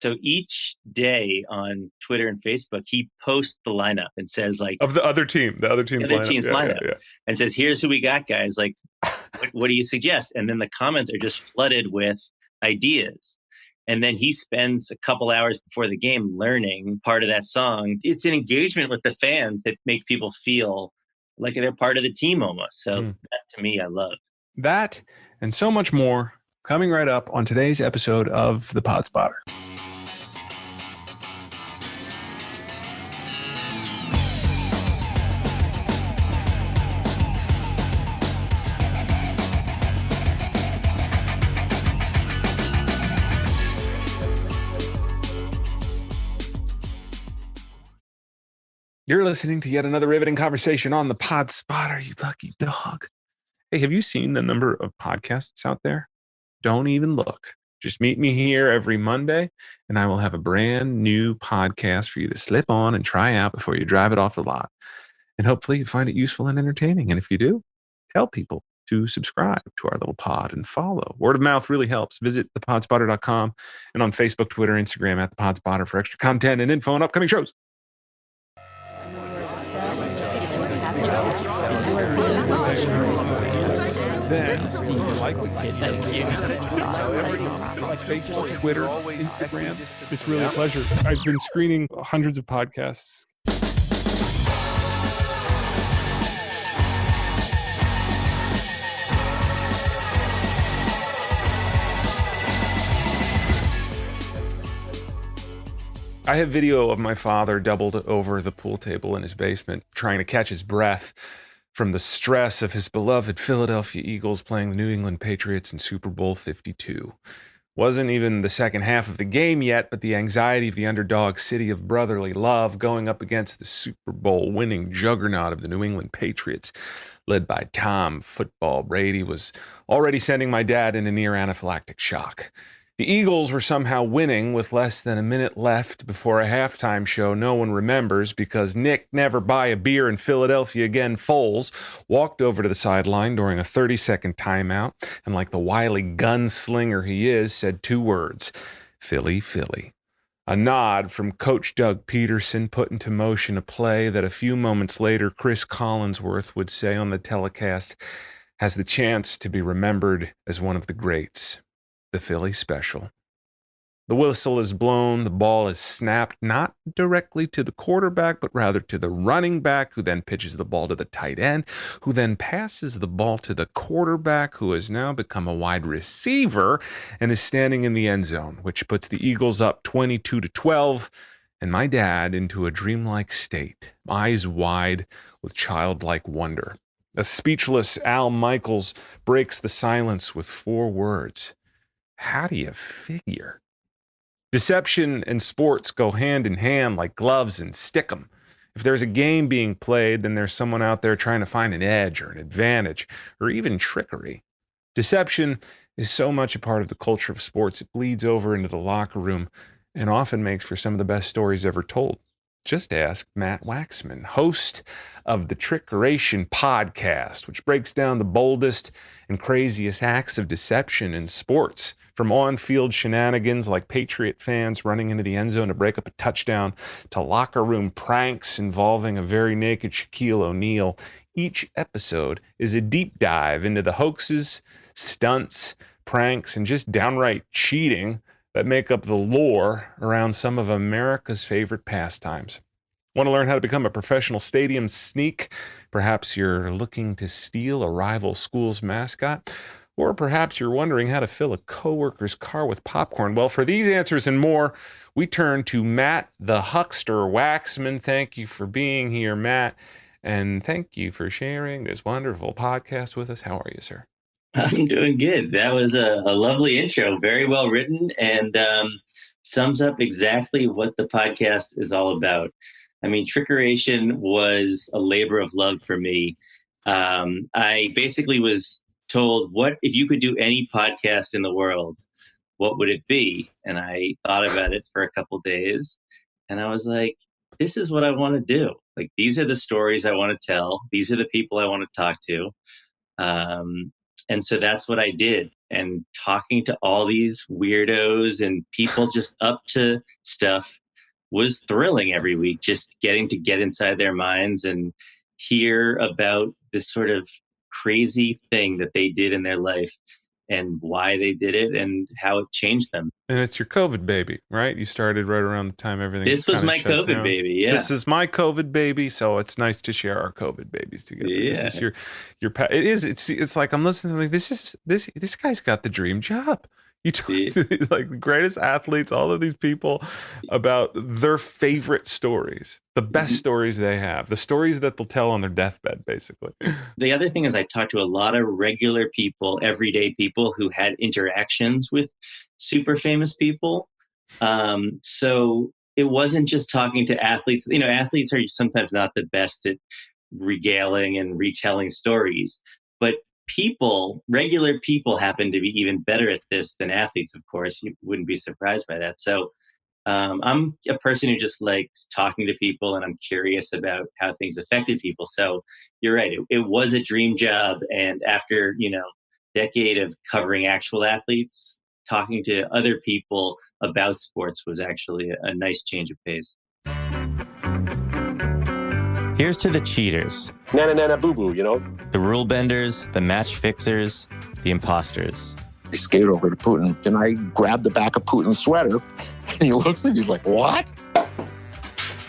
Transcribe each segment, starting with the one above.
So each day on Twitter and Facebook, he posts the lineup and says like Of the other team's other lineup. team's Yeah, lineup yeah, and says, here's who we got, guys. Like, what do you suggest? And then the comments are just flooded with ideas. And then he spends a couple hours before the game learning part of that song. It's an engagement with the fans that make people feel like they're part of the team almost. So that to me, I love. That and so much more coming right up on today's episode of The Pod Spotter. You're listening to yet another riveting conversation on The Pod Spotter, you lucky dog. Hey, have you seen the number of podcasts out there? Don't even look. Just meet me here every Monday, and I will have a brand new podcast for you to slip on and try out before you drive it off the lot. And hopefully you find it useful and entertaining. And if you do, tell people to subscribe to our little pod and follow. Word of mouth really helps. Visit thepodspotter.com and on Facebook, Twitter, Instagram at thepodspotter for extra content and info on upcoming shows. Then like Facebook, Twitter, Instagram. It's really a pleasure. I've been screening hundreds of podcasts. I have video of my father doubled over the pool table in his basement, trying to catch his breath from the stress of his beloved Philadelphia Eagles playing the New England Patriots in Super Bowl 52. Wasn't even the second half of the game yet, but the anxiety of the underdog city of brotherly love going up against the Super Bowl winning juggernaut of the New England Patriots, led by Tom Football Brady, was already sending my dad into near anaphylactic shock. The Eagles were somehow winning with less than a minute left before a halftime show no one remembers because Nick Never Buy a Beer in Philadelphia Again Foles walked over to the sideline during a 30-second timeout and, like the wily gunslinger he is, said two words, Philly, Philly. A nod from Coach Doug Peterson put into motion a play that a few moments later Chris Collinsworth would say on the telecast has the chance to be remembered as one of the greats. The Philly Special. The whistle is blown, the ball is snapped, not directly to the quarterback, but rather to the running back, who then pitches the ball to the tight end, who then passes the ball to the quarterback, who has now become a wide receiver and is standing in the end zone, which puts the Eagles up 22-12, and my dad into a dreamlike state, eyes wide with childlike wonder. A speechless Al Michaels breaks the silence with four words. How do you figure? Deception and sports go hand in hand like gloves and stick 'em. If there's a game being played, then there's someone out there trying to find an edge or an advantage or even trickery. Deception is so much a part of the culture of sports, it bleeds over into the locker room and often makes for some of the best stories ever told. Just ask Matt Waxman, host of the Trickeration podcast, which breaks down the boldest and craziest acts of deception in sports, from on-field shenanigans like Patriot fans running into the end zone to break up a touchdown, to locker room pranks involving a very naked Shaquille O'Neal. Each episode is a deep dive into the hoaxes, stunts, pranks, and just downright cheating that make up the lore around some of America's favorite pastimes. Want to learn how to become a professional stadium sneak? Perhaps you're looking to steal a rival school's mascot? Or perhaps you're wondering how to fill a coworker's car with popcorn? Well, for these answers and more, we turn to Matt the Huckster Waxman. Thank you for being here, Matt. And thank you for sharing this wonderful podcast with us. How are you, sir? I'm doing good. That was a lovely intro, very well written, and sums up exactly what the podcast is all about. I mean, Trickeration was a labor of love for me. I basically was told, what if you could do any podcast in the world, what would it be? And I thought about it for a couple days, and I was like, this is what I want to do. Like, these are the stories I want to tell. These are the people I want to talk to. And so that's what I did. And talking to all these weirdos and people just up to stuff was thrilling every week, just getting to get inside their minds and hear about this sort of crazy thing that they did in their life and why they did it and how it changed them. And it's your COVID baby, right? You started right around the time everything This was kind of my shut COVID down. baby. Yeah. This is my COVID baby, so it's nice to share our COVID babies together. Yeah. This is your it is it's like I'm listening, like this guy's got the dream job. You talk to like the greatest athletes, all of these people, about their favorite stories, the best stories they have, the stories that they'll tell on their deathbed, basically. The other thing is I talked to a lot of regular people, everyday people who had interactions with super famous people. So it wasn't just talking to athletes. You know, athletes are sometimes not the best at regaling and retelling stories, but people, regular people, happen to be even better at this than athletes. Of course, you wouldn't be surprised by that. So I'm a person who just likes talking to people, and I'm curious about how things affected people. So you're right; it was a dream job, and after decade of covering actual athletes, talking to other people about sports was actually a nice change of pace. Here's to the cheaters. Nana nana boo boo, The rule benders, the match fixers, the imposters. I skated over to Putin, and I grabbed the back of Putin's sweater, and he looks at me, he's like, what?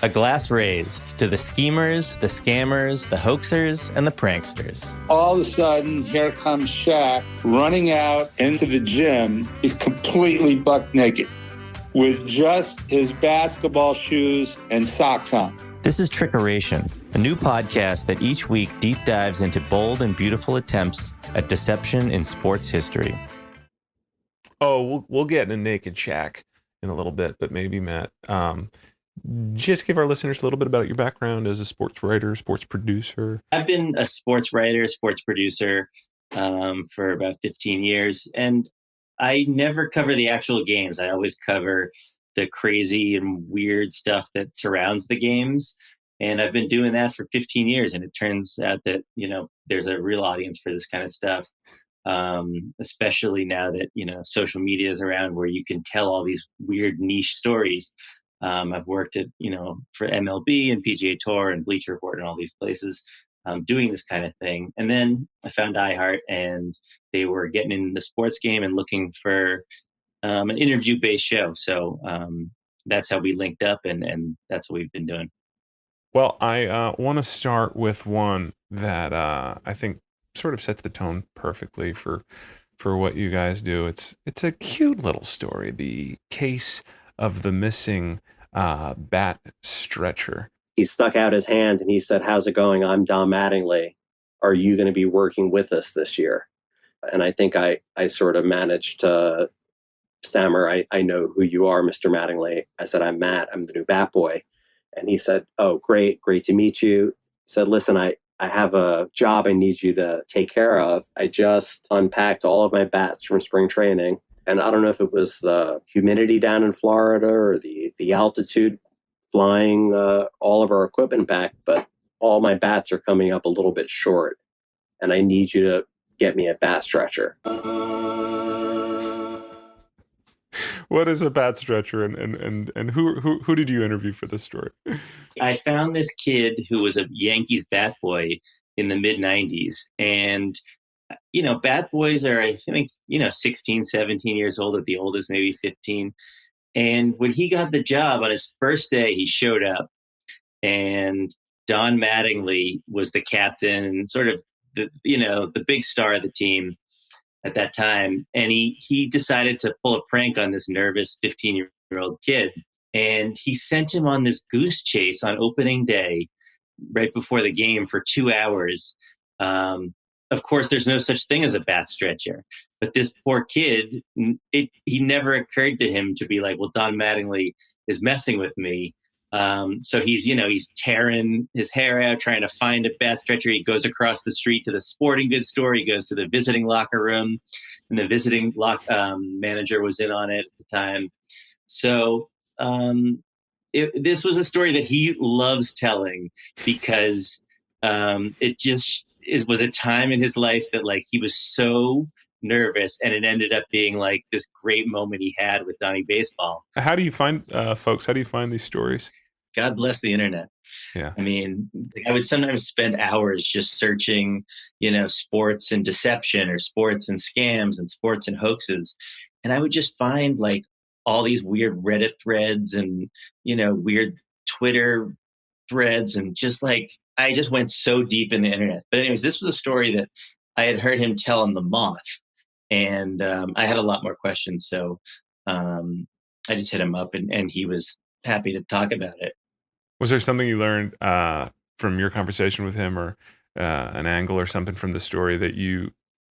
A glass raised to the schemers, the scammers, the hoaxers, and the pranksters. All of a sudden, here comes Shaq running out into the gym. He's completely buck naked with just his basketball shoes and socks on. This is Trickeration, a new podcast that each week deep dives into bold and beautiful attempts at deception in sports history. Oh, we'll get in a naked Shaq in a little bit, but maybe Matt, just give our listeners a little bit about your background as a sports writer, sports producer. I've been a sports writer, sports producer for about 15 years, and I never cover the actual games. I always cover the crazy and weird stuff that surrounds the games. And I've been doing that for 15 years. And it turns out that, there's a real audience for this kind of stuff. Especially now that, social media is around where you can tell all these weird niche stories. I've worked at, for MLB and PGA Tour and Bleacher Report and all these places doing this kind of thing. And then I found iHeart, and they were getting in the sports game and looking for an interview-based show. So that's how we linked up, and that's what we've been doing. Well, I want to start with one that I think sort of sets the tone perfectly for what you guys do. It's a cute little story. The case of the missing bat stretcher. He stuck out his hand and he said, "How's it going? I'm Don Mattingly. Are you going to be working with us this year?" And I think I sort of managed to stammer, I know who you are, Mr. Mattingly. I said, "I'm Matt. I'm the new bat boy." And he said, "Oh, great to meet you." He said, "Listen, I have a job I need you to take care of. I just unpacked all of my bats from spring training. And I don't know if it was the humidity down in Florida or the altitude flying all of our equipment back, but all my bats are coming up a little bit short. And I need you to get me a bat stretcher." What is a bat stretcher, and who did you interview for this story? I found this kid who was a Yankees bat boy in the mid 90s. And, bat boys are, I think, 16, 17 years old at the oldest, maybe 15. And when he got the job on his first day, he showed up, and Don Mattingly was the captain and sort of the big star of the team at that time. And he decided to pull a prank on this nervous 15-year-old kid. And he sent him on this goose chase on opening day, right before the game, for 2 hours. Of course, there's no such thing as a bat stretcher. But this poor kid, he never occurred to him to be like, well, Don Mattingly is messing with me. So he's tearing his hair out trying to find a bat stretcher. He goes across the street to the sporting goods store. He goes to the visiting locker room, and the visiting manager was in on it at the time. So this was a story that he loves telling because was a time in his life that like he was so nervous, and it ended up being like this great moment he had with Donnie Baseball. How do you find folks? How do you find these stories? God bless the internet. Yeah. I mean, I would sometimes spend hours just searching, sports and deception, or sports and scams, and sports and hoaxes. And I would just find like all these weird Reddit threads and, weird Twitter threads. And just like, I just went so deep in the internet. But anyways, this was a story that I had heard him tell on The Moth. And I had a lot more questions. So I just hit him up, and he was happy to talk about it. Was there something you learned from your conversation with him, or an angle or something from the story that you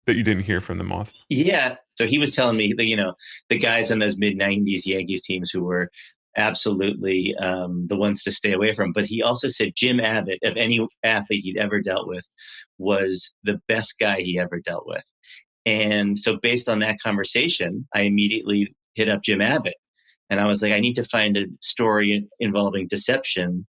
didn't hear from The Moth? Yeah. So he was telling me that, the guys on those mid-90s Yankees teams who were absolutely the ones to stay away from. But he also said Jim Abbott, of any athlete he'd ever dealt with, was the best guy he ever dealt with. And so based on that conversation, I immediately hit up Jim Abbott. And I was like, I need to find a story involving deception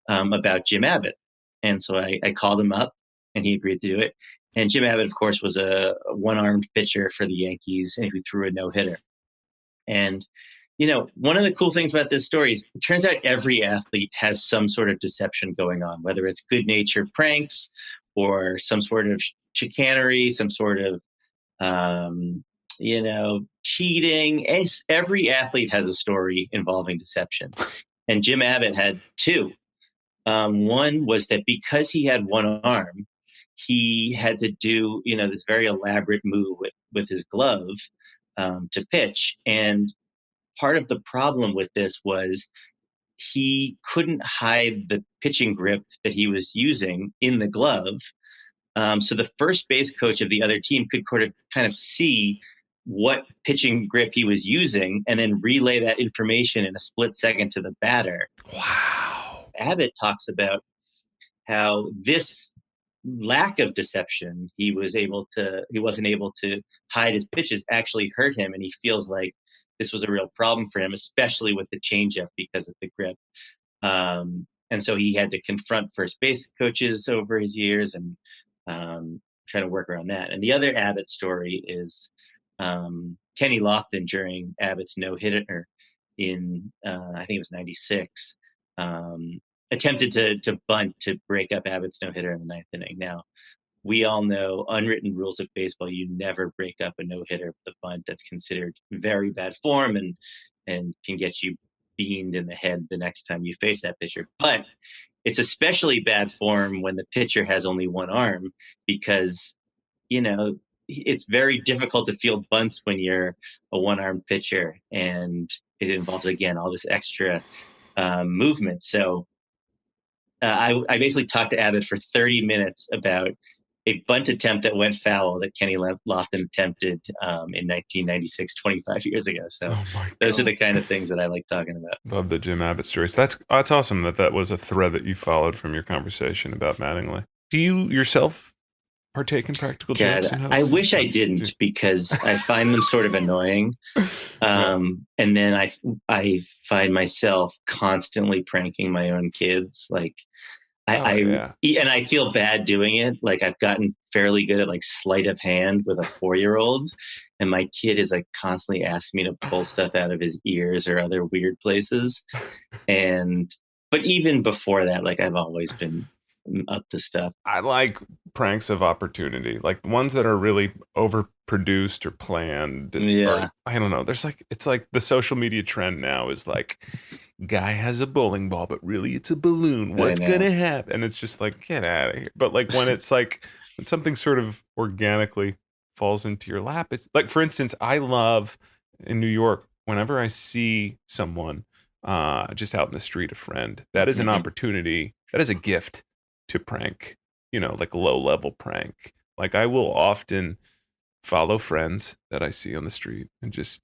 about Jim Abbott. And so I called him up, and he agreed to do it. And Jim Abbott, of course, was a one-armed pitcher for the Yankees, and who threw a no-hitter. And, one of the cool things about this story is it turns out every athlete has some sort of deception going on, whether it's good-natured pranks or some sort of chicanery, some sort of cheating. Every athlete has a story involving deception. And Jim Abbott had two. One was that because he had one arm, he had to do, this very elaborate move with his glove to pitch. And part of the problem with this was he couldn't hide the pitching grip that he was using in the glove. So the first base coach of the other team could kind of see what pitching grip he was using, and then relay that information in a split second to the batter. Wow. Abbott talks about how this lack of deception, he wasn't able to hide his pitches, actually hurt him. And he feels like this was a real problem for him, especially with the changeup because of the grip. And so he had to confront first base coaches over his years and try to work around that. And the other Abbott story is Kenny Lofton, during Abbott's no-hitter in, I think it was 96, attempted to bunt to break up Abbott's no-hitter in the ninth inning. Now, we all know unwritten rules of baseball. You never break up a no-hitter with a bunt. That's considered very bad form and can get you beamed in the head the next time you face that pitcher. But it's especially bad form when the pitcher has only one arm, because, it's very difficult to field bunts when you're a one-armed pitcher, and it involves, again, all this extra movement. So I basically talked to Abbott for 30 minutes about a bunt attempt that went foul that Kenny Lofton attempted in 1996, 25 years ago. So those are the kind of things that I like talking about. Love the Jim Abbott stories. That's awesome that was a thread that you followed from your conversation about Mattingly. Do you yourself partake in practical jokes? I wish I didn't, because I find them sort of annoying. And then I find myself constantly pranking my own kids. Like, and I feel bad doing it. Like, I've gotten fairly good at like sleight of hand with a 4-year-old, and my kid is like constantly asking me to pull stuff out of his ears or other weird places. But even before that, like, I've always been up to stuff. I like pranks of opportunity, like ones that are really overproduced or planned. Yeah. I don't know. It's like the social media trend now is like, guy has a bowling ball, but really it's a balloon. What's gonna happen? And it's just like, get out of here. But like when it's like when something sort of organically falls into your lap, it's like, for instance, I love in New York, whenever I see someone just out in the street, a friend, that is an opportunity, that is a gift to prank, like low level prank. Like, I will often follow friends that I see on the street and just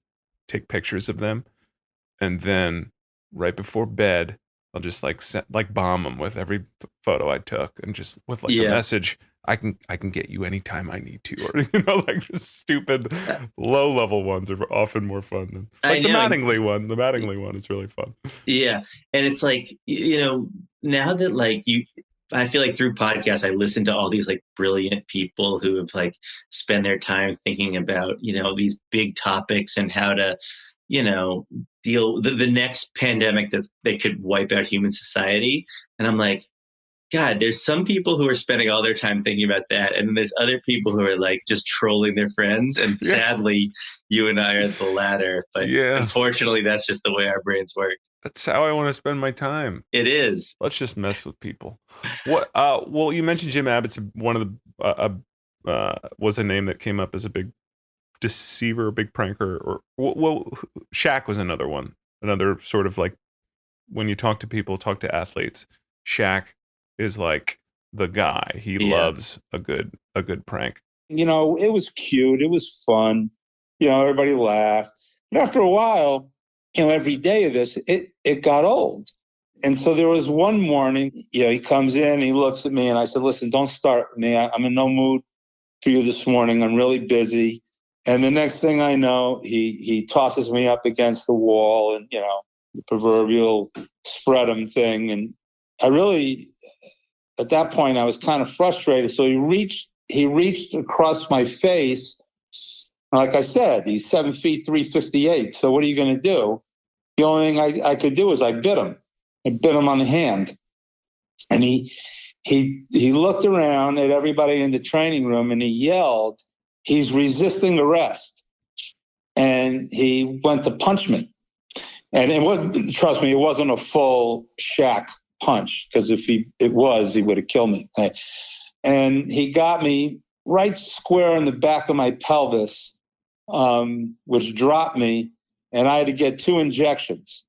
take pictures of them, and then right before bed I'll just like bomb them with every photo I took, and just with like a message, I can get you anytime I need to, or like just stupid low level ones are often more fun than like the Mattingly one. The Mattingly one is really fun. Yeah. And it's like, now that like I feel like through podcasts, I listen to all these like brilliant people who have like spent their time thinking about, these big topics and how to, deal the next pandemic that could wipe out human society. And I'm like, God, there's some people who are spending all their time thinking about that. And then there's other people who are like just trolling their friends. And sadly, you and I are the latter. But unfortunately, that's just the way our brains work. That's how I want to spend my time. It is. Let's just mess with people. What? Well, you mentioned Jim Abbott's one of the was a name that came up as a big deceiver, a big pranker, or Shaq was another one. Another sort of like when you talk to people, talk to athletes, Shaq is like the guy. He loves a good prank. It was cute. It was fun. Everybody laughed. And after a while, every day of this, it got old. And so there was one morning, he comes in, he looks at me, and I said, listen, don't start with me. I'm in no mood for you this morning. I'm really busy. And the next thing I know, he tosses me up against the wall and, the proverbial spread 'em thing. And I really, at that point, I was kind of frustrated. So he reached across my face. Like I said, he's 7 feet, 358. So what are you going to do? The only thing I could do was I bit him. I bit him on the hand. And he looked around at everybody in the training room and he yelled, he's resisting arrest. And he went to punch me. And trust me, it wasn't a full Shaq punch, because if it was, he would have killed me. And he got me right square in the back of my pelvis, which dropped me, and I had to get 2 injections.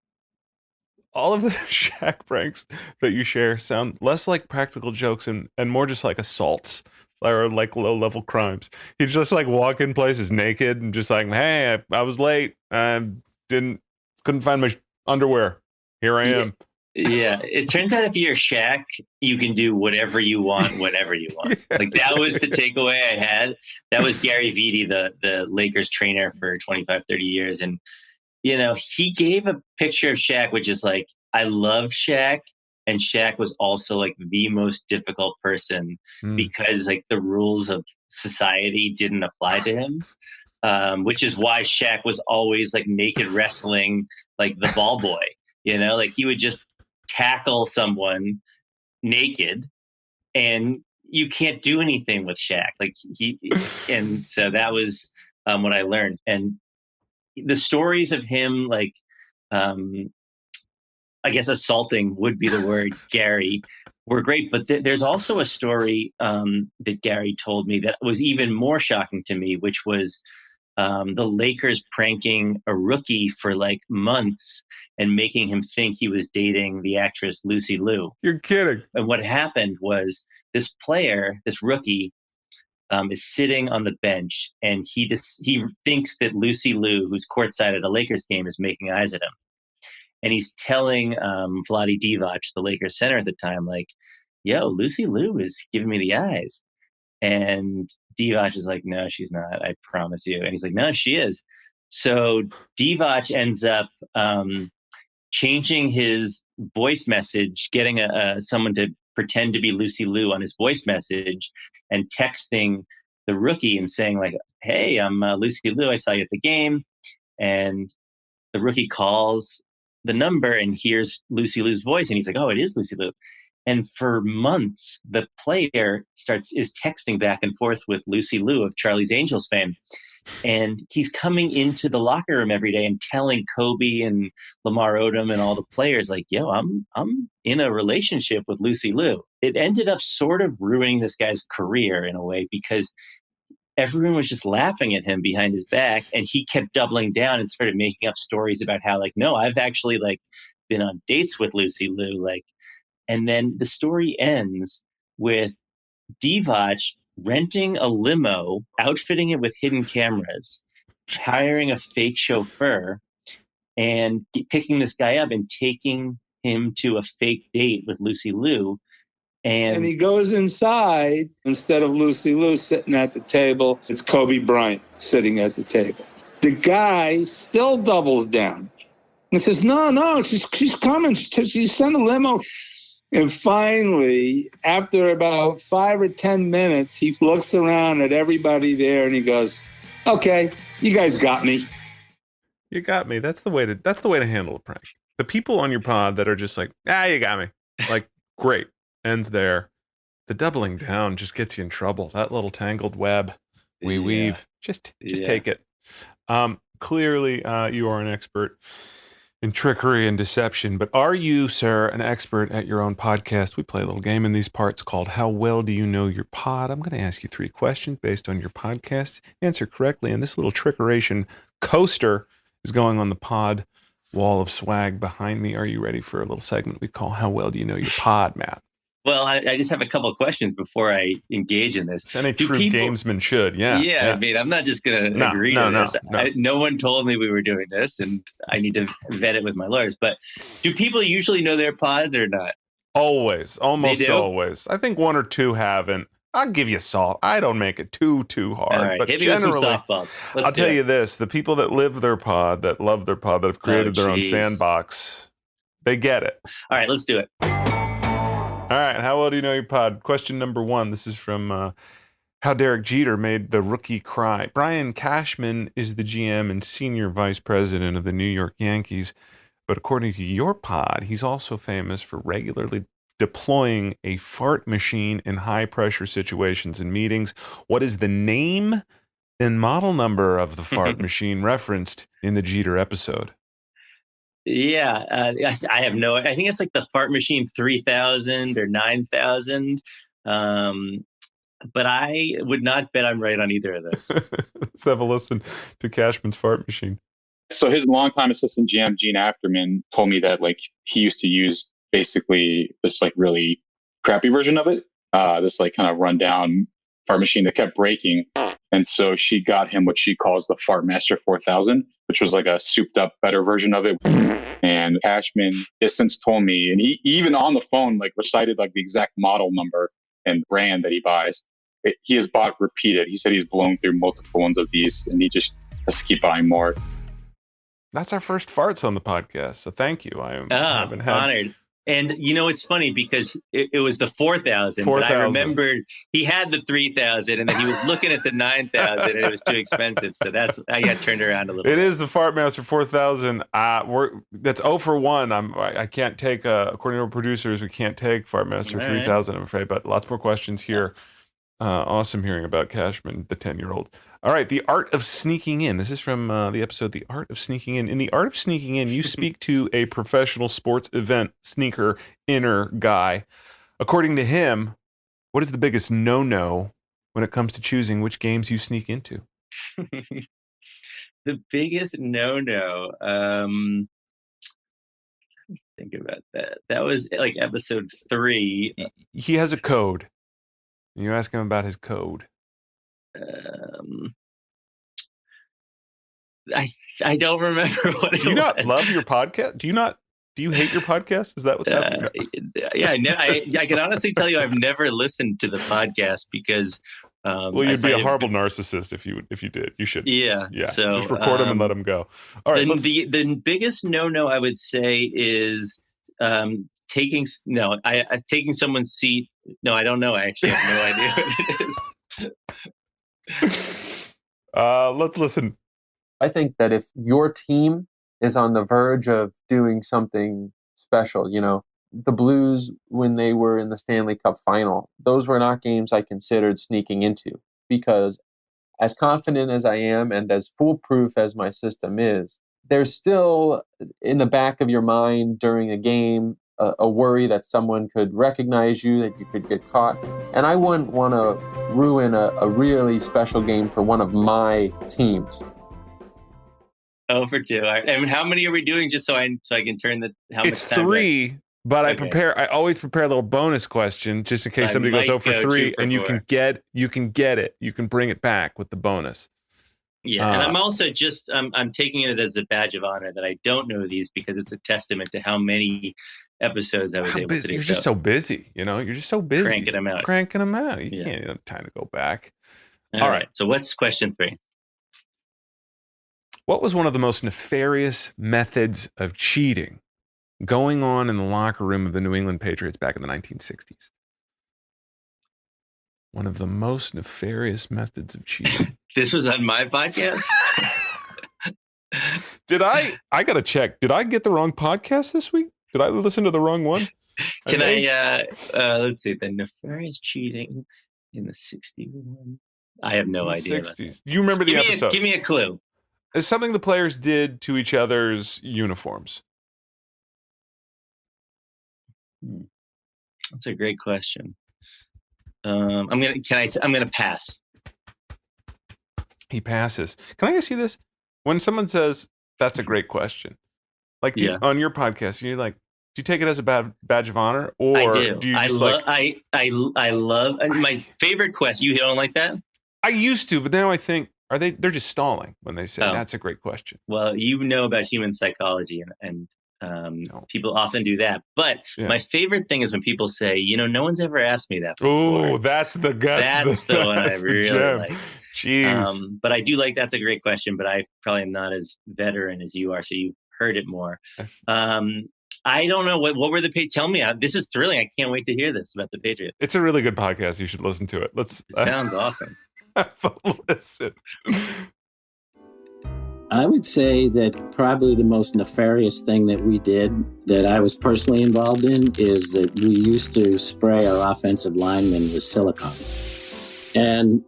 All of the Shaq pranks that you share sound less like practical jokes and more just like assaults or like low-level crimes. He'd just like walk in places naked and just like, hey, I was late. I couldn't find my underwear. Here I am. Yeah, it turns out if you're Shaq, you can do whatever you want, whenever you want. Like that was the takeaway I had. That was Gary Vitti, the Lakers trainer for 25, 30 years. And, he gave a picture of Shaq, which is like, I love Shaq. And Shaq was also like the most difficult person because like the rules of society didn't apply to him. Which is why Shaq was always like naked wrestling, like the ball boy, like he would just tackle someone naked and you can't do anything with Shaq. Like and so that was what I learned. And the stories of him, like, I guess assaulting would be the word, Gary, were great. But there's also a story that Gary told me that was even more shocking to me, which was the Lakers pranking a rookie for like months and making him think he was dating the actress Lucy Liu. You're kidding. And what happened was this rookie, is sitting on the bench and he thinks that Lucy Liu, who's courtside at a Lakers game, is making eyes at him. And he's telling Vlade Divac, the Lakers center at the time, like, yo, Lucy Liu is giving me the eyes. And Divac is like, no, she's not. I promise you. And he's like, no, she is. So Divac ends up changing his voice message, getting someone to pretend to be Lucy Liu on his voice message and texting the rookie and saying like, hey, I'm Lucy Liu. I saw you at the game. And the rookie calls the number and hears Lucy Liu's voice. And he's like, oh, it is Lucy Liu. And for months, the player is texting back and forth with Lucy Liu of Charlie's Angels fame. And he's coming into the locker room every day and telling Kobe and Lamar Odom and all the players, like, yo, I'm in a relationship with Lucy Liu. It ended up sort of ruining this guy's career in a way because everyone was just laughing at him behind his back. And he kept doubling down and started making up stories about how, like, no, I've actually like been on dates with Lucy Liu. Like, and then the story ends with Divac renting a limo, outfitting it with hidden cameras, hiring a fake chauffeur, and picking this guy up and taking him to a fake date with Lucy Liu. And he goes inside. Instead of Lucy Liu sitting at the table, it's Kobe Bryant sitting at the table. The guy still doubles down and says, no, she's coming. She sent a limo. And finally, after about 5 or 10 minutes, he looks around at everybody there and he goes, "Okay, you guys got me." You got me. That's the way to handle a prank. The people on your pod that are just like, you got me. Like, great. Ends there. The doubling down just gets you in trouble. That little tangled web we weave. Just take it. Clearly, you are an expert in trickery and deception, but are you, sir, an expert at your own podcast? We play a little game in these parts called How Well Do You Know Your Pod? I'm going to ask you 3 questions based on your podcast. Answer correctly, and this little trickeration coaster is going on the pod wall of swag behind me. Are you ready for a little segment we call How Well Do You Know Your Pod, Matt? Well, I just have a couple of questions before I engage in this. Any true gamesman should, yeah. I mean, I'm not just going to agree to this. No one told me we were doing this, and I need to vet it with my lawyers. But do people usually know their pods or not? Always. Almost always. I think 1 or 2 haven't. I'll give you salt. I don't make it too hard. All right, but hit me with some softballs. I'll tell you this. The people that live their pod, that love their pod, that have created their own sandbox, they get it. All right, let's do it. All right, how well do you know your pod? Question number 1. This is from How Derek Jeter Made the Rookie Cry. Brian Cashman is the GM and senior vice president of the New York Yankees, but according to your pod, he's also famous for regularly deploying a fart machine in high-pressure situations and meetings. What is the name and model number of the fart machine referenced in the Jeter episode? Yeah, I have no. I think it's like the Fart Machine 3000 or 9000, but I would not bet I'm right on either of those. Let's have a listen to Cashman's fart machine. So his longtime assistant GM Gene Afterman told me that like he used to use basically this like really crappy version of it, this like kind of rundown fart machine that kept breaking. And so she got him what she calls the Fart Master 4000, which was like a souped up, better version of it. And Cashman has since told me, and he even on the phone, like recited like the exact model number and brand that he buys. He has bought repeated. He said he's blown through multiple ones of these and he just has to keep buying more. That's our first farts on the podcast. So thank you. I am honored. And you know, it's funny because it was the 4,000, but I remembered he had the 3,000 and then he was looking at the 9,000 and it was too expensive. So I got turned around a little bit. It is the Fart Master 4,000. That's 0 for 1. I can't take, according to our producers, we can't take Fart Master 3,000, I'm afraid, but lots more questions here. Awesome hearing about Cashman, the 10-year-old. All right, The Art of Sneaking In. This is from the episode The Art of Sneaking In. In The Art of Sneaking In, you speak to a professional sports event sneaker inner guy. According to him, what is the biggest no-no when it comes to choosing which games you sneak into? The biggest no-no. Think about that. That was like episode 3. He has a code. You ask him about his code. I don't remember what it was. Do you not love your podcast? Do you hate your podcast? Is that what's happening? Yeah, I can honestly tell you I've never listened to the podcast because well, you'd be a horrible narcissist if you did. You should. Yeah. So just record them and let them go. All right. The biggest no I would say is taking someone's seat. No, I don't know. I actually have no idea what it is. Let's listen. I think that if your team is on the verge of doing something special, the Blues, when they were in the Stanley Cup final, those were not games I considered sneaking into, because as confident as I am and as foolproof as my system is, there's still in the back of your mind during a game a worry that someone could recognize you, that you could get caught. And I wouldn't want to ruin a really special game for one of my teams. 0 for 2. And how many are we doing, just so I can turn the... It's 3, but okay. I always prepare a little bonus question just in case somebody goes 0 for 3 and you can get it. You can bring it back with the bonus. Yeah, and I'm also I'm taking it as a badge of honor that I don't know these, because it's a testament to how many episodes I was able to do. You're just so busy, You're just so busy. Cranking them out. You can't have time to go back. All right. So what's question 3? What was one of the most nefarious methods of cheating going on in the locker room of the New England Patriots back in the 1960s. One of the most nefarious methods of cheating. This was on my podcast? I got to check. Did I get the wrong podcast this week? Did I listen to the wrong one? Let's see, the nefarious cheating in the 61. I have no idea. 60s. Do you remember the episode? Give me a clue. It's something the players did to each other's uniforms. That's a great question. I'm gonna pass. He passes. Can I ask you this? When someone says that's a great question, like on your podcast, you're like, do you take it as a badge of honor, or I do you just I love my favorite question. You don't like that? I used to, but now I think they're just stalling when they say that's a great question. Well, you know about human psychology, and people often do that. But my favorite thing is when people say, no one's ever asked me that before. Oh, that's the one I really like. Jeez. But I do like that's a great question, but I probably am not as veteran as you are, so you've heard it more. I don't know what were the Patriots. Tell me, this is thrilling. I can't wait to hear this about the Patriots. It's a really good podcast. You should listen to it. It sounds awesome. Listen. I would say that probably the most nefarious thing that we did that I was personally involved in is that we used to spray our offensive linemen with silicone. And,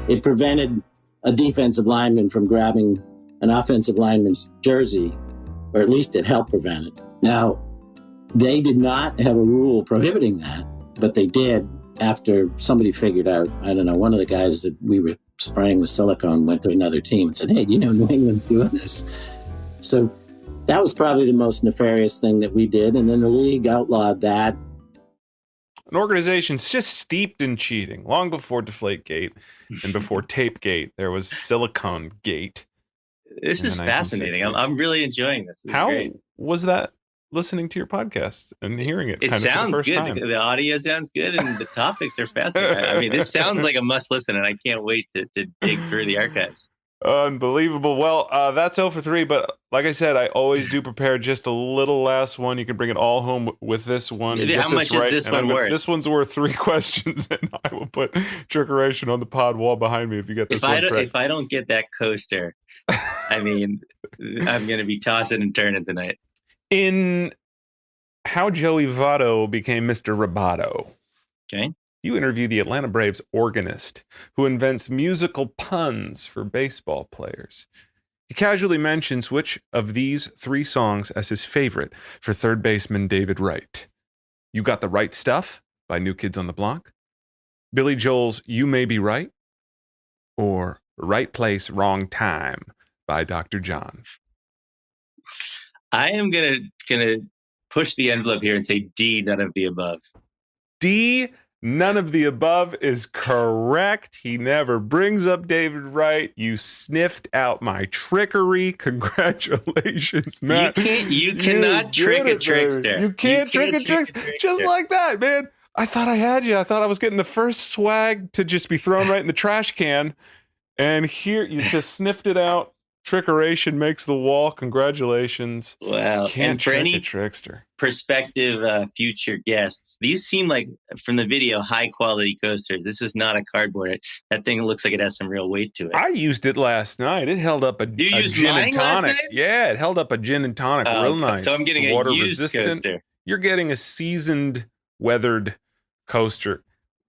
it prevented a defensive lineman from grabbing an offensive lineman's jersey, or at least it helped prevent it. Now, they did not have a rule prohibiting that, but they did after somebody figured out, I don't know, one of the guys that we were spraying with silicone went to another team and said, hey, New England's doing this. So that was probably the most nefarious thing that we did. And then the league outlawed that. An organization's just steeped in cheating. Long before Deflategate and before Tapegate, there was Silicone Gate. This is fascinating. I'm really enjoying this. How was that listening to your podcast and hearing it? It sounds good. The audio sounds good and the topics are fascinating. I mean, this sounds like a must listen, and I can't wait to dig through the archives. Unbelievable. Well, that's 0 for 3, but like I said, I always do prepare just a little last one. You can bring it all home with this one. How much is this one worth? This one's worth 3 questions, and I will put Trickeration on the pod wall behind me if you get this one correct. If I don't get that coaster, I mean, I'm going to be tossing and turning tonight. In How Joey Votto Became Mr. Roboto. Okay. You interview the Atlanta Braves organist who invents musical puns for baseball players. He casually mentions which of these 3 songs as his favorite for third baseman David Wright. You Got the Right Stuff by New Kids on the Block, Billy Joel's You May Be Right, or Right Place, Wrong Time by Dr. John. I am gonna push the envelope here and say D, none of the above. D, none of the above is correct. He never brings up David Wright. You sniffed out my trickery. Congratulations, Matt. You cannot trick a trickster. You can't trick a trickster. Just like that, man. I thought I had you. I thought I was getting the first swag to just be thrown right in the trash can. And here, you just sniffed it out. Trickeration makes the wall. Congratulations. Wow. Can't and for trick any a trickster. Prospective future guests, these seem like, from the video, high quality coasters. This is not a cardboard. That thing looks like it has some real weight to it. I used it last night. It held up a gin and tonic. Yeah, it held up a gin and tonic real nice. So I'm getting it's a water used resistant. coaster. You're getting a seasoned, weathered coaster.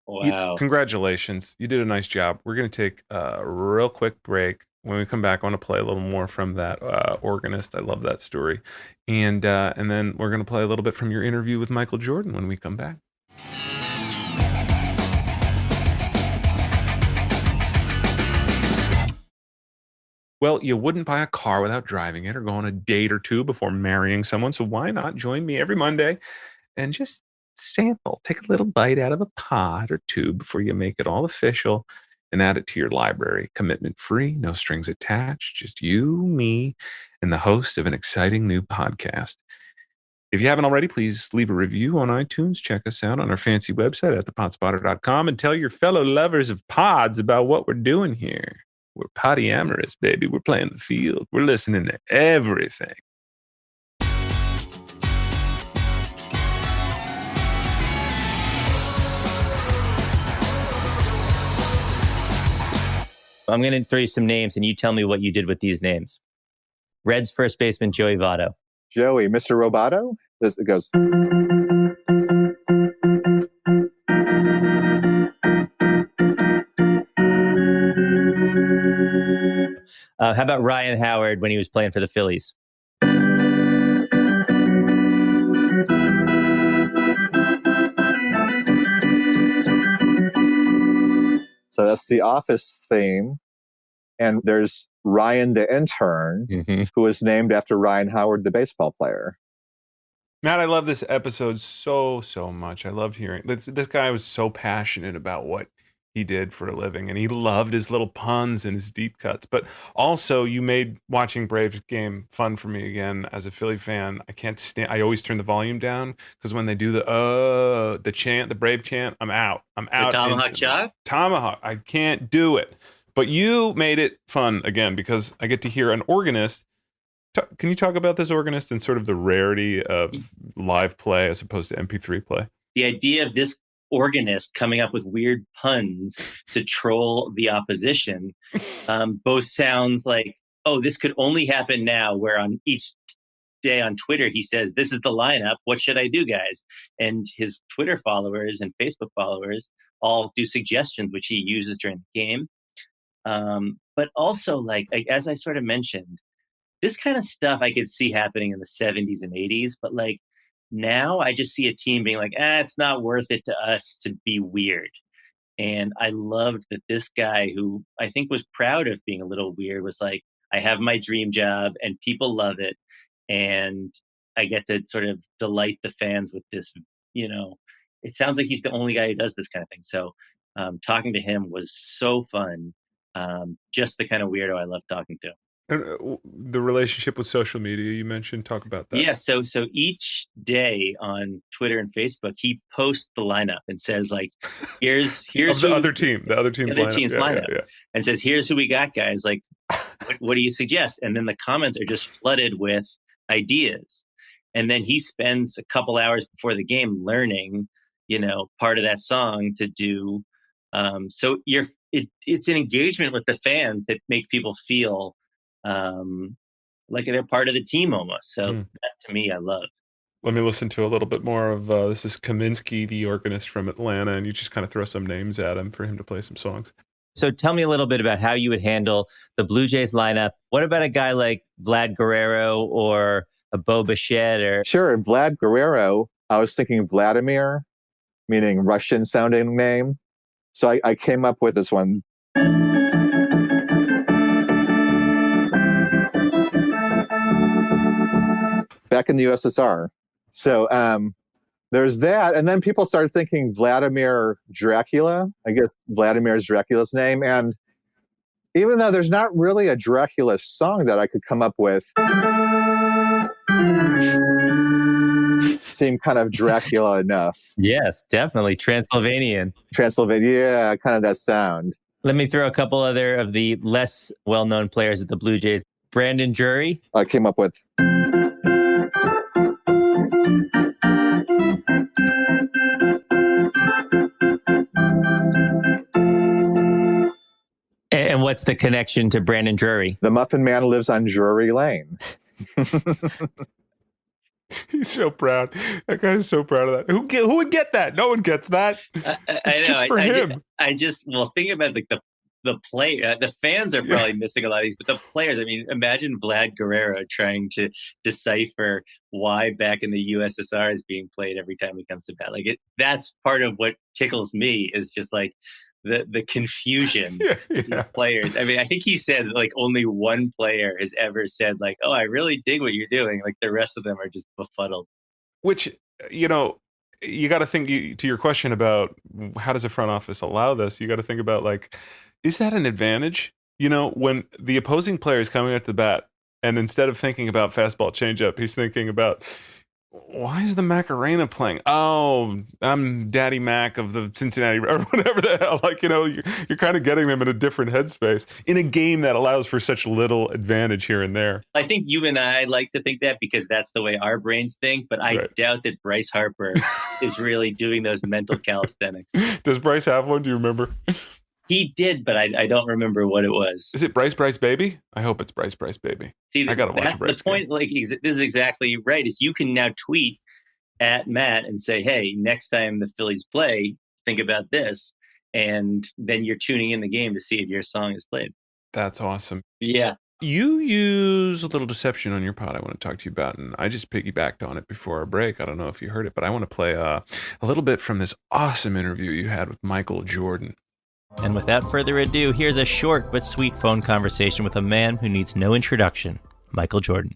Wow. Congratulations. You did a nice job. We're going to take a real quick break. When we come back, I want to play a little more from that organist. I love that story. And then we're going to play a little bit from your interview with Michael Jordan when we come back. Well, you wouldn't buy a car without driving it or go on a date or 2 before marrying someone. So why not join me every Monday and just sample, take a little bite out of a pod or 2 before you make it all official and add it to your library. Commitment free, no strings attached, just you, me, and the host of an exciting new podcast. If you haven't already, please leave a review on iTunes. Check us out on our fancy website at thepodspotter.com and tell your fellow lovers of pods about what we're doing here. We're polyamorous, baby. We're playing the field. We're listening to everything. I'm going to throw you some names and you tell me what you did with these names. Reds first baseman, Joey Votto. Joey, Mr. Roboto? It goes. How about Ryan Howard when he was playing for the Phillies? So that's the Office theme. And there's Ryan the intern, who was named after Ryan Howard, the baseball player. Matt, I love this episode so much. I loved hearing this guy was so passionate about what he did for a living, and he loved his little puns and his deep cuts. But also, you made watching Braves game fun for me again as a Philly fan. I can't stand. I always turn the volume down because when they do the chant, the Brave chant, I'm out. I'm out. The Tomahawk Chop? Tomahawk. I can't do it. But you made it fun again because I get to hear an organist. Can you talk about this organist and sort of the rarity of live play as opposed to MP3 play? The idea of this organist coming up with weird puns to troll the opposition both sounds like, oh, this could only happen now, where on each day on Twitter he says, this is the lineup, what should I do, guys? And his Twitter followers and Facebook followers all do suggestions which he uses during the game. But also, like as I sort of mentioned, this kind of stuff I could see happening in the 70s and 80s, but like now I just see a team being like, it's not worth it to us to be weird. And I loved that this guy, who I think was proud of being a little weird, was like, I have my dream job and people love it. And I get to sort of delight the fans with this, it sounds like he's the only guy who does this kind of thing. So talking to him was so fun. Just the kind of weirdo I love talking to. And the relationship with social media you mentioned, talk about that. Yeah, so each day on Twitter and Facebook, he posts the lineup and says, like, here's of the other team's lineup. Yeah. And says, here's who we got, guys. Like, what do you suggest? And then the comments are just flooded with ideas. And then he spends a couple hours before the game learning, part of that song to do. So it's an engagement with the fans that make people feel like they're part of the team almost. So that to me, I love. Let me listen to a little bit more of this is Kaminsky, the organist from Atlanta, and you just kind of throw some names at him for him to play some songs. So tell me a little bit about how you would handle the Blue Jays lineup. What about a guy like Vlad Guerrero or a Bo Bichette? Sure, Vlad Guerrero. I was thinking Vladimir, meaning Russian sounding name. So I came up with this one. Back in the USSR. So there's that. And then people started thinking Vladimir Dracula. I guess Vladimir is Dracula's name. And even though there's not really a Dracula song that I could come up with, seemed kind of Dracula enough. Yes, definitely. Transylvanian, yeah, kind of that sound. Let me throw a couple other of the less well-known players at the Blue Jays. Brandon Drury. I came up with. And what's the connection to Brandon Drury? The Muffin Man lives on Drury Lane. He's so proud. That guy's so proud of that. Who would get that? No one gets that. It's just for him. Think about like the player. The fans are probably missing a lot of these, but the players. I mean, imagine Vlad Guerrero trying to decipher why back in the USSR is being played every time he comes to bat. Like that's part of what tickles me is just like the confusion of players. I mean, I think he said like only one player has ever said like, "Oh, I really dig what you're doing." Like the rest of them are just befuddled. Which, you got to think to your question about how does a front office allow this? You got to think about like, is that an advantage? When the opposing player is coming at the bat, and instead of thinking about fastball changeup, he's thinking about, why is the Macarena playing? Oh, I'm Daddy Mac of the Cincinnati, or whatever the hell. Like, you're kind of getting them in a different headspace in a game that allows for such little advantage here and there. I think you and I like to think that because that's the way our brains think, but I doubt that Bryce Harper is really doing those mental calisthenics. Does Bryce have one? Do you remember? He did, but I don't remember what it was. Is it Bryce Baby? I hope it's Bryce Baby. See, I got to watch a Braves the point. game. Like, this is exactly right. Is you can now tweet at Matt and say, hey, next time the Phillies play, think about this. And then you're tuning in the game to see if your song is played. That's awesome. Yeah. You use a little deception on your pod I want to talk to you about, and I just piggybacked on it before our break. I don't know if you heard it, but I want to play a little bit from this awesome interview you had with Michael Jordan. And without further ado, here's a short but sweet phone conversation with a man who needs no introduction, Michael Jordan.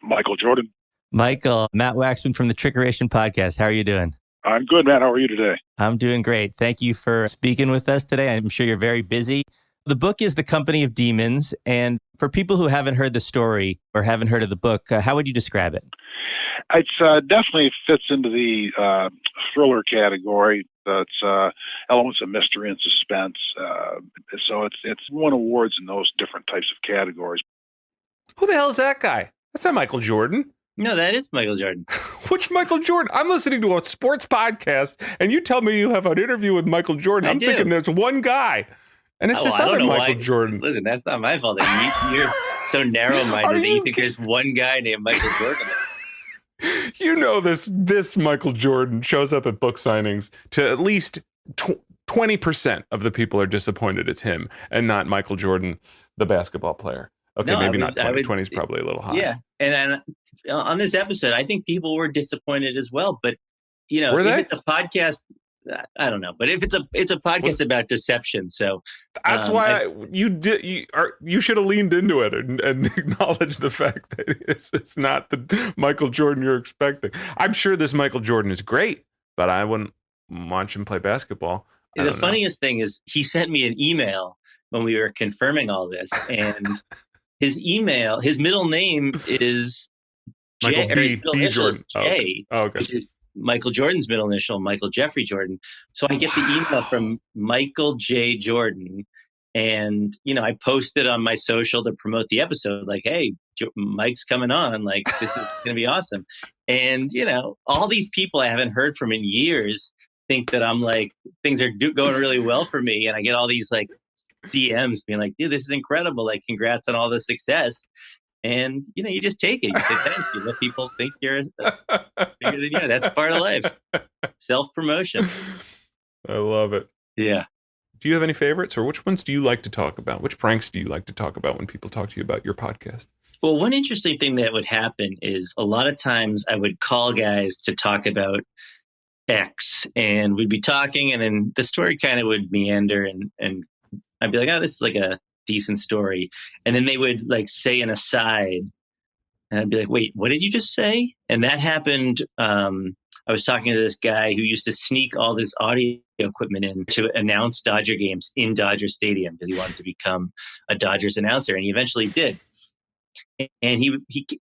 Michael Jordan. Michael, Matt Waxman from the Trickeration podcast. How are you doing? I'm good, Matt. How are you today? I'm doing great. Thank you for speaking with us today. I'm sure you're very busy. The book is The Company of Demons. And for people who haven't heard the story or haven't heard of the book, how would you describe it? It definitely fits into the thriller category. It's elements of mystery and suspense. So it's won awards in those different types of categories. Who the hell is that guy? That's not Michael Jordan. No, that is Michael Jordan. Which Michael Jordan? I'm listening to a sports podcast, and you tell me you have an interview with Michael Jordan. I'm thinking there's one guy, and it's this other Michael Jordan. Listen, that's not my fault. You're so narrow-minded that you think there's one guy named Michael Jordan. You know, this Michael Jordan shows up at book signings to at least 20% of the people are disappointed it's him and not Michael Jordan, the basketball player. Okay, no, maybe not 20. 20 is probably a little high. Yeah, and on this episode, I think people were disappointed as well. But you know, if it's a podcast, I don't know. But if it's a podcast about deception, so that's why you should have leaned into it and acknowledged the fact that it's not the Michael Jordan you're expecting. I'm sure this Michael Jordan is great, but I wouldn't watch him play basketball. The funniest thing is he sent me an email when we were confirming all this, and his middle name is Michael J. B. Jordan. J, okay. Which is Michael Jordan's middle initial, Michael Jeffrey Jordan. So I get the email from Michael J. Jordan, and I posted on my social to promote the episode, like, "Hey, Mike's coming on! Like, this is going to be awesome." And all these people I haven't heard from in years think that I'm like things are going really well for me, and I get all these like DMs being like, "Dude, this is incredible! Like, congrats on all the success." And you just take it. You say thanks. You let people think you're bigger than you. That's part of life. Self-promotion. I love it. Yeah. Do you have any favorites, or which ones do you like to talk about? Which pranks do you like to talk about when people talk to you about your podcast? Well, one interesting thing that would happen is a lot of times I would call guys to talk about X, and we'd be talking, and then the story kind of would meander, and I'd be like, "Oh, this is like a decent story," and then they would like say an aside, and I'd be like, "Wait, what did you just say?" And that happened. I was talking to this guy who used to sneak all this audio equipment in to announce Dodger games in Dodger Stadium because he wanted to become a Dodgers announcer, and he eventually did. And he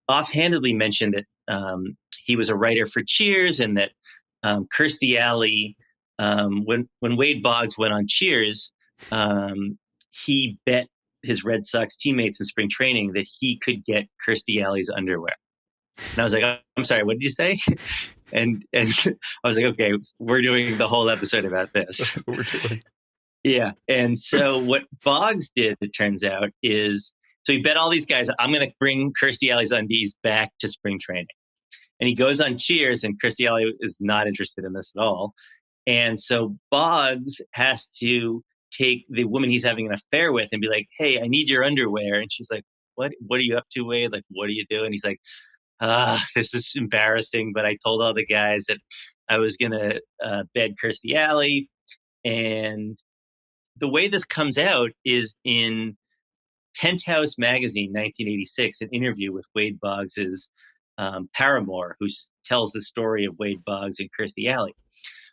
offhandedly mentioned that he was a writer for Cheers, and that Kirstie Alley, when Wade Boggs went on Cheers, he bet his Red Sox teammates in spring training that he could get Kirstie Alley's underwear. And I was like, "Oh, I'm sorry, what did you say?" And I was like, "Okay, we're doing the whole episode about this." That's what we're doing. Yeah. And so what Boggs did, it turns out, is so he bet all these guys, "I'm going to bring Kirstie Alley's undies back to spring training." And he goes on Cheers, and Kirstie Alley is not interested in this at all. And so Boggs has to take the woman he's having an affair with and be like, "Hey, I need your underwear." And she's like, What are you up to, Wade? Like, what are you doing? He's like, this is embarrassing, but I told all the guys that I was going to bed Kirstie Alley. And the way this comes out is in Penthouse Magazine, 1986, an interview with Wade Boggs's paramour, who tells the story of Wade Boggs and Kirstie Alley.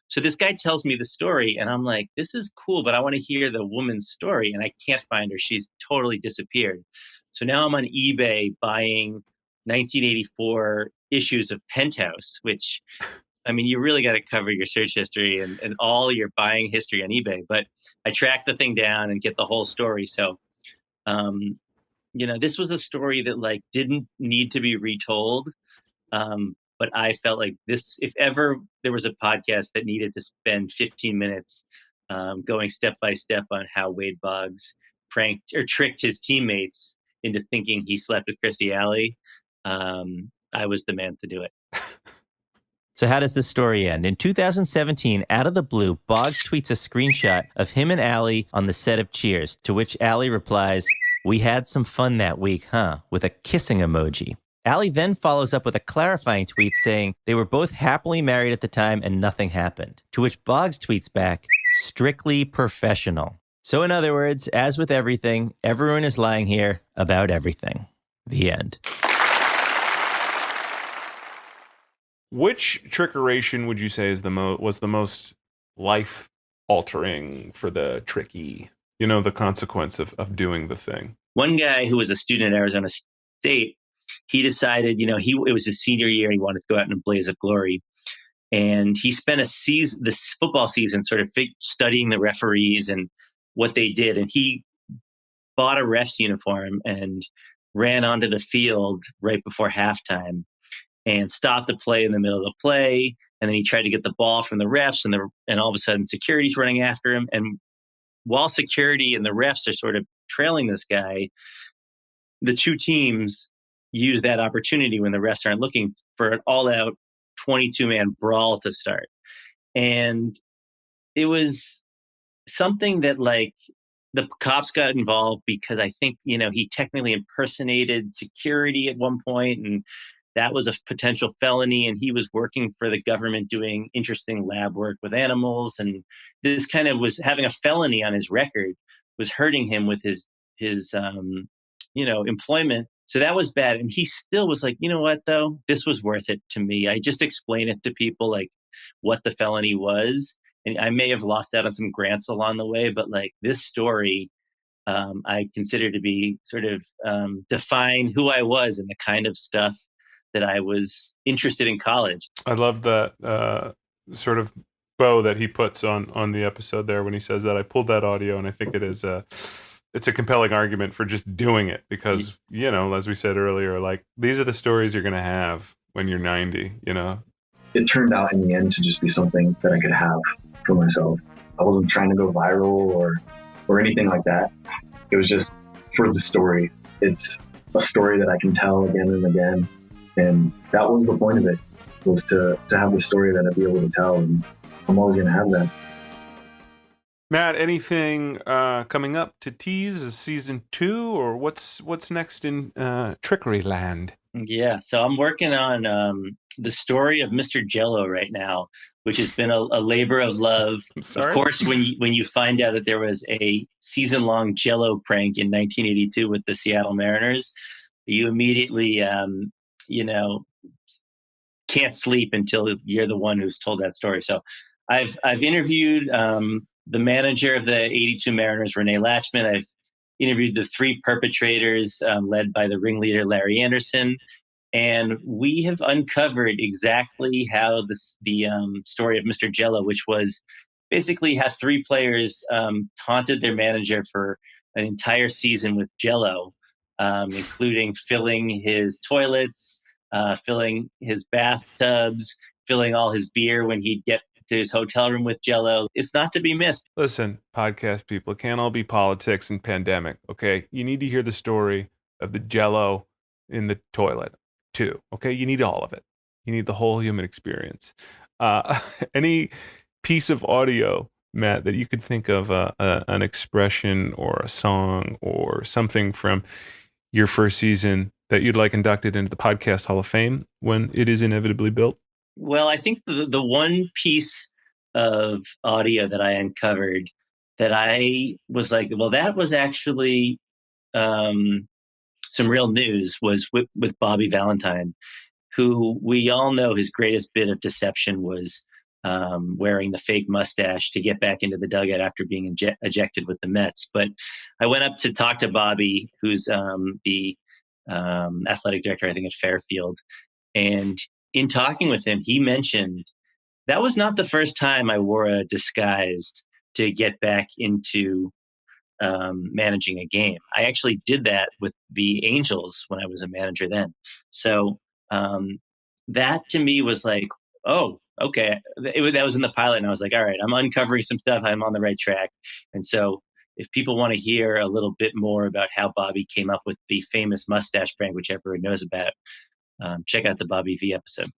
So this guy tells me the story, and I'm like, this is cool, but I want to hear the woman's story, and I can't find her. She's totally disappeared. So now I'm on eBay buying 1984 issues of Penthouse, which, I mean, you really got to cover your search history and all your buying history on eBay. But I track the thing down and get the whole story. So, this was a story that like didn't need to be retold. But I felt like this, if ever there was a podcast that needed to spend 15 minutes going step by step on how Wade Boggs pranked or tricked his teammates into thinking he slept with Christy Alley, I was the man to do it. So how does this story end? In 2017, out of the blue, Boggs tweets a screenshot of him and Allie on the set of Cheers, to which Allie replies, "We had some fun that week, huh?" with a kissing emoji. Allie then follows up with a clarifying tweet saying they were both happily married at the time and nothing happened, to which Boggs tweets back, "Strictly professional." So in other words, as with everything, everyone is lying here about everything. The end. Which trickeration would you say is was the most life altering for the tricky? You know, the consequence of doing the thing. One guy who was a student at Arizona State, he decided, it was his senior year. He wanted to go out in a blaze of glory. And he spent this football season sort of studying the referees and what they did. And he bought a ref's uniform and ran onto the field right before halftime and stopped the play in the middle of the play. And then he tried to get the ball from the refs, and all of a sudden security's running after him. And while security and the refs are sort of trailing this guy, the two teams use that opportunity when the refs aren't looking for an all-out 22-man brawl to start. And it was something that, like, the cops got involved because I think, he technically impersonated security at one point, and that was a potential felony. And he was working for the government doing interesting lab work with animals. And this kind of was having a felony on his record, was hurting him with his employment. So that was bad. And he still was like, you know what, though? This was worth it to me. I just explained it to people, like, what the felony was. And I may have lost out on some grants along the way, but like this story, I consider to be sort of define who I was and the kind of stuff that I was interested in college. I love that sort of bow that he puts on the episode there when he says that. I pulled that audio, and I think it's a compelling argument for just doing it because, as we said earlier, like, these are the stories you're going to have when you're 90, It turned out in the end to just be something that I could have for myself. I wasn't trying to go viral or anything like that. It was just for the story. It's a story that I can tell again and again. And that was the point of it, was to have the story that I'd be able to tell. And I'm always going to have that. Matt, anything coming up to tease? Is season 2, or what's next in Trickery Land? Yeah, so I'm working on the story of Mr. Jello right now, which has been a labor of love. Of course, when you find out that there was a season-long Jello prank in 1982 with the Seattle Mariners, you immediately, can't sleep until you're the one who's told that story. So I've interviewed the manager of the 82 Mariners, Renee Latchman. I've interviewed the 3 perpetrators led by the ringleader, Larry Anderson. And we have uncovered exactly how the story of Mr. Jello, which was basically how 3 players taunted their manager for an entire season with Jello, including filling his toilets, filling his bathtubs, filling all his beer when he'd get to his hotel room with Jello. It's not to be missed. Listen, podcast people, it can't all be politics and pandemic, okay? You need to hear the story of the Jello in the toilet too, okay? You need all of it. You need the whole human experience. Any piece of audio, Matt, that you could think of, an expression or a song or something from your first season that you'd like inducted into the Podcast Hall of Fame when it is inevitably built? Well, I think the one piece of audio that I uncovered that I was like, well, that was actually some real news was with Bobby Valentine, who we all know his greatest bit of deception was wearing the fake mustache to get back into the dugout after being ejected with the Mets. But I went up to talk to Bobby, who's the athletic director, I think, at Fairfield. And in talking with him, he mentioned that was not the first time I wore a disguise to get back into managing a game. I actually did that with the Angels when I was a manager then. So that to me was like, oh, okay. That was in the pilot. And I was like, all right, I'm uncovering some stuff. I'm on the right track. And so if people want to hear a little bit more about how Bobby came up with the famous mustache prank, which everyone knows about, check out the Bobby V episode.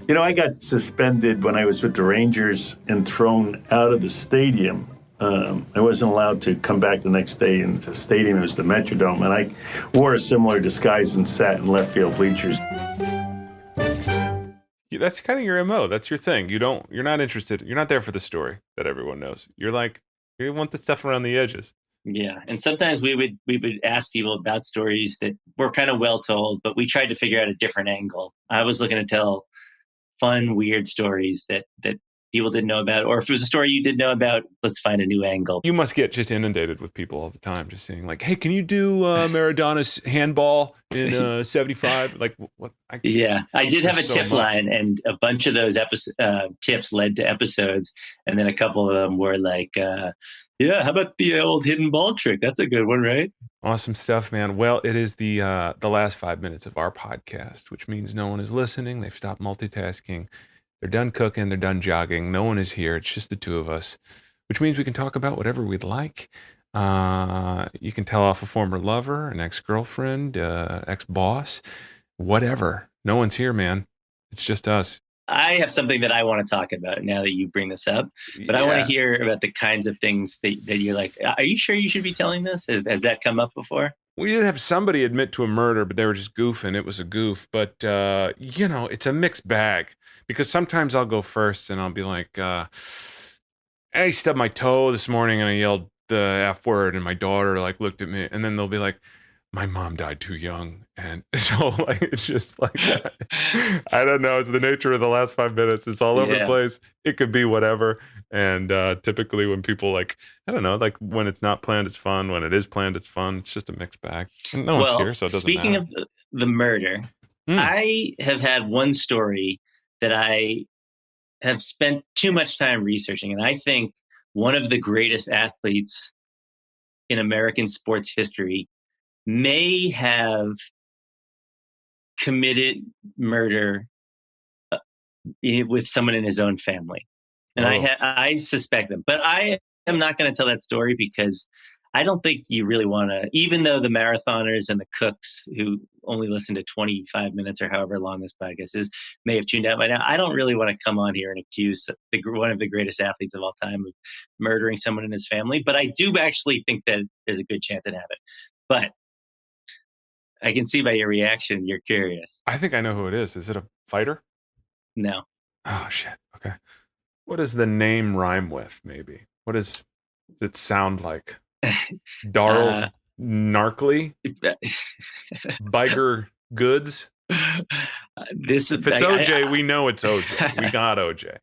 You know, I got suspended when I was with the Rangers and thrown out of the stadium. I wasn't allowed to come back the next day in the stadium. It was the Metrodome, and I wore a similar disguise and sat in left field bleachers. That's kind of your MO. That's your thing. You're not interested. You're not there for the story that everyone knows. You're like, you want the stuff around the edges. Yeah. And sometimes we would ask people about stories that were kind of well told, but we tried to figure out a different angle. I was looking to tell fun, weird stories that people didn't know about, or if it was a story you didn't know about, let's find a new angle. You must get just inundated with people all the time, just saying like, "Hey, can you do Maradona's handball in '75?" Like, what? Yeah, I did have a tip line, and a bunch of those tips led to episodes, and then a couple of them were like, "Yeah, how about the old hidden ball trick? That's a good one, right?" Awesome stuff, man. Well, it is the last 5 minutes of our podcast, which means no one is listening. They've stopped multitasking. They're done cooking. They're done jogging. No one is here. It's just the two of us, which means we can talk about whatever we'd like. You can tell off a former lover, an ex-girlfriend, ex-boss, whatever. No one's here, man. It's just us. I have something that I want to talk about now that you bring this up, but I want to hear about the kinds of things that you're like, are you sure you should be telling this? Has that come up before? We did have somebody admit to a murder, but they were just goofing. It was a goof. But, it's a mixed bag because sometimes I'll go first and I'll be like, I stubbed my toe this morning and I yelled the F word and my daughter like looked at me, and then they'll be like, my mom died too young. And so like, it's just like, I don't know. It's the nature of the last 5 minutes. It's all over the place. It could be whatever. And typically when people like, I don't know, like when it's not planned, it's fun. When it is planned, it's fun. It's just a mixed bag. And no one's here, so it doesn't speaking matter. Of the murder, I have had one story that I have spent too much time researching. And I think one of the greatest athletes in American sports history may have committed murder with someone in his own family. And I suspect them. But I am not going to tell that story because I don't think you really want to, even though the marathoners and the cooks who only listen to 25 minutes or however long this podcast is may have tuned out by now. I don't really want to come on here and accuse one of the greatest athletes of all time of murdering someone in his family. But I do actually think that there's a good chance it happened. But I can see by your reaction, you're curious. I think I know who it is. Is it a fighter? No. Oh, shit. Okay. What does the name rhyme with, maybe? What does it sound like? Darls Narkly? Biker Goods? If it's OJ, we know it's OJ. We got OJ.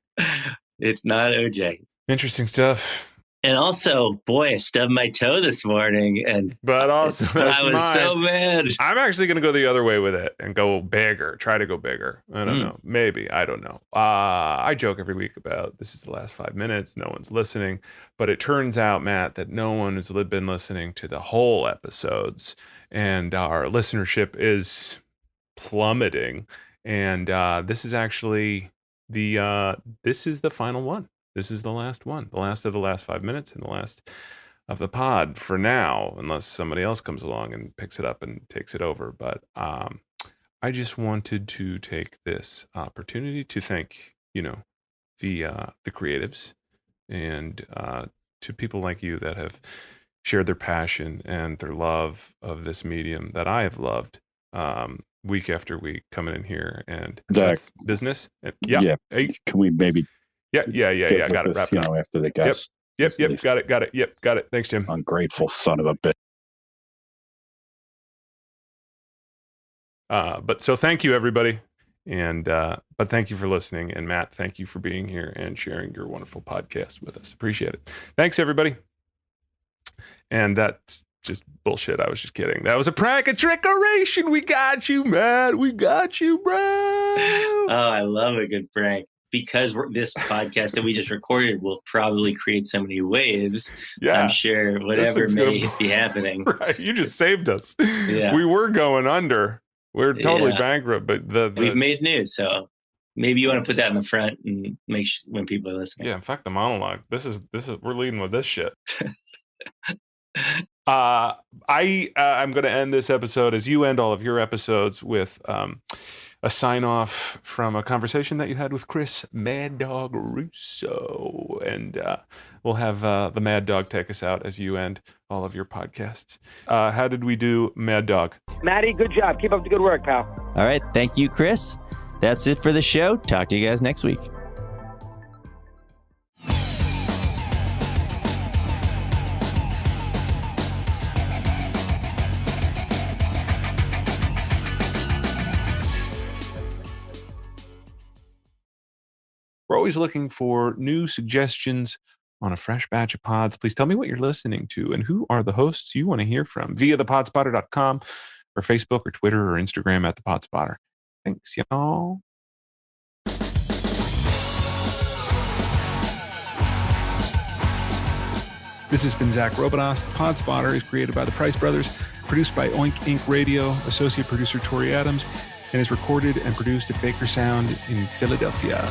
It's not OJ. Interesting stuff. And also, boy, I stubbed my toe this morning, but also I was so mad. I'm actually going to go the other way with it and go bigger. Try to go bigger. I don't know. Maybe. I don't know. I joke every week about this is the last 5 minutes. No one's listening. But it turns out, Matt, that no one has been listening to the whole episodes. And our listenership is plummeting. And this is actually this is the final one. This is the last one, the last of the last 5 minutes and the last of the pod for now, unless somebody else comes along and picks it up and takes it over. But I just wanted to take this opportunity to thank, the creatives and to people like you that have shared their passion and their love of this medium that I have loved week after week, coming in here and that's business. And, yeah. Hey. Can we maybe... Yeah. Got it. Wrap it up. After the guest. Yep. Got it. Yep. Got it. Thanks, Jim. Ungrateful son of a bitch. But so thank you, everybody. And, but thank you for listening. And Matt, thank you for being here and sharing your wonderful podcast with us. Appreciate it. Thanks, everybody. And that's just bullshit. I was just kidding. That was a prank, a trickeration. We got you, Matt. We got you, bro. Oh, I love a good prank. Because this podcast that we just recorded will probably create so many waves. Yeah, I'm sure whatever may be happening. Right, you just saved us. Yeah. We were going under We're totally bankrupt, but we've made news, so maybe you want to put that in the front and make sure when people are listening. Yeah, fuck the monologue. This is we're leading with this shit. I'm going to end this episode as you end all of your episodes with a sign off from a conversation that you had with Chris Mad Dog Russo, and we'll have the Mad Dog take us out as you end all of your podcasts. How did we do, Mad Dog? Maddie, good job. Keep up the good work, pal. All right. Thank you, Chris. That's it for the show. Talk to you guys next week. We're always looking for new suggestions on a fresh batch of pods. Please tell me what you're listening to and who are the hosts you want to hear from via thepodspotter.com or Facebook or Twitter or Instagram at thepodspotter. Thanks, y'all. This has been Zach Robidas. The Podspotter is created by the Price Brothers, produced by Oink Inc. Radio, associate producer Tori Adams, and is recorded and produced at Baker Sound in Philadelphia.